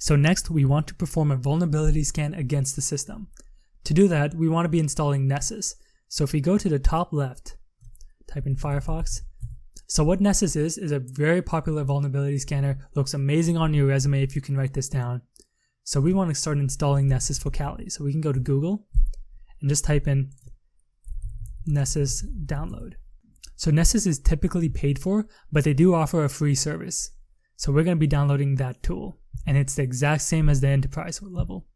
So next, we want to perform a vulnerability scan against the system. To do that, we want to be installing Nessus. So if we go to the top left, type in Firefox. So what Nessus is a very popular vulnerability scanner. Looks amazing on your resume if you can write this down. So we want to start installing Nessus for Kali. So we can go to Google and just type in Nessus download. So Nessus is typically paid for, but they do offer a free service. So we're going to be downloading that tool, and it's the exact same as the enterprise level.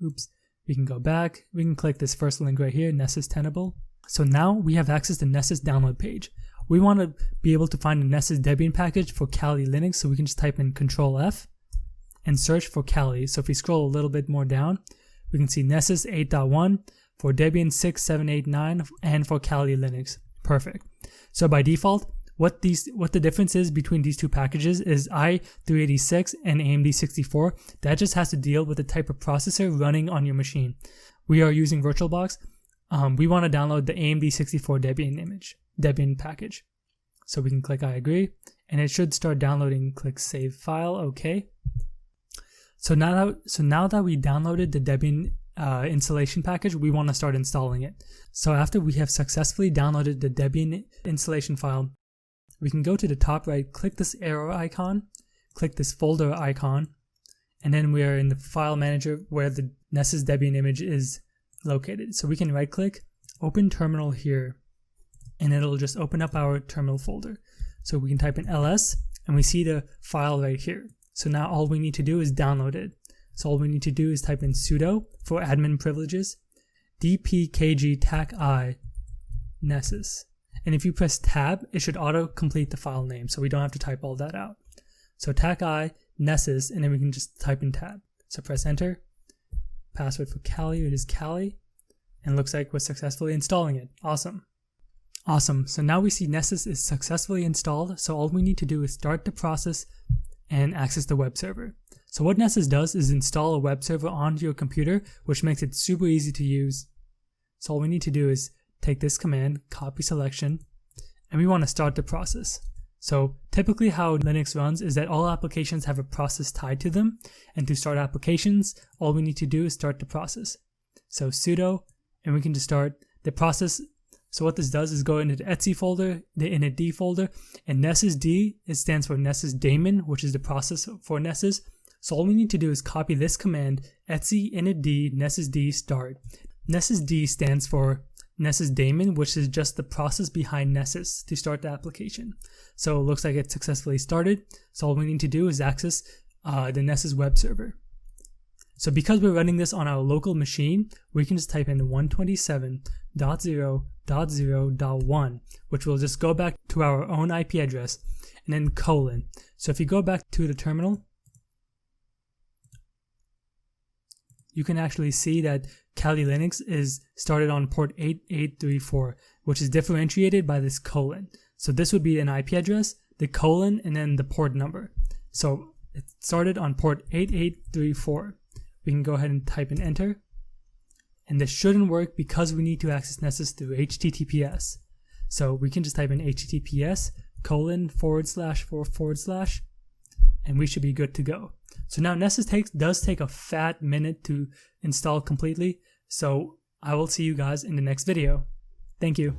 Oops. We can go back. We can click this first link right here, Nessus Tenable. So now we have access to Nessus download page. We want to be able to find a Nessus Debian package for Kali Linux, so we can just type in Control F and search for Kali. So if we scroll a little bit more down, we can see Nessus 8.1 for Debian 6, 7, 8, 9, and for Kali Linux. Perfect. So by default, what the difference is between these two packages is i386 and AMD 64. That just has to deal with the type of processor running on your machine. We are using VirtualBox. We want to download the AMD 64 Debian package. So we can click I agree, and it should start downloading. Click Save File. Okay. So now that we downloaded the Debian installation package, we want to start installing it. So after we have successfully downloaded the Debian installation file, we can go to the top right, click this arrow icon, click this folder icon, and then we are in the file manager where the Nessus Debian image is located. So we can right click, open terminal here, and it'll just open up our terminal folder. So we can type in ls, and we see the file right here. So now all we need to do is download it. So all we need to do is type in sudo for admin privileges, dpkg tac nessus. And if you press tab, it should auto-complete the file name, so we don't have to type all that out. So tac nessus, and then we can just type in tab. So press enter. Password for Kali, it is Kali. And it looks like we're successfully installing it. Awesome. Awesome. So now we see Nessus is successfully installed, so all we need to do is start the process and access the web server. So what Nessus does is install a web server onto your computer, which makes it super easy to use. So all we need to do is take this command, copy selection, and we want to start the process. So typically how Linux runs is that all applications have a process tied to them, and to start applications, all we need to do is start the process. So sudo, and we can just start the process. So what this does is go into the etc folder, the initd folder, and Nessus D, it stands for Nessus daemon, which is the process for Nessus. So all we need to do is copy this command, etc initd Nessus D start. Nessus D stands for Nessus daemon, which is just the process behind Nessus to start the application. So it looks like it successfully started. So all we need to do is access the Nessus web server. So because we're running this on our local machine, we can just type in 127.0.0.1, which will just go back to our own IP address, and then colon. So if you go back to the terminal, you can actually see that Kali Linux is started on port 8834, which is differentiated by this colon. So this would be an IP address, the colon, and then the port number. So it started on port 8834. We can go ahead and type in enter. And this shouldn't work because we need to access Nessus through HTTPS. So we can just type in https://// and we should be good to go. So now Nessus does take a fat minute to install completely. So I will see you guys in the next video. Thank you.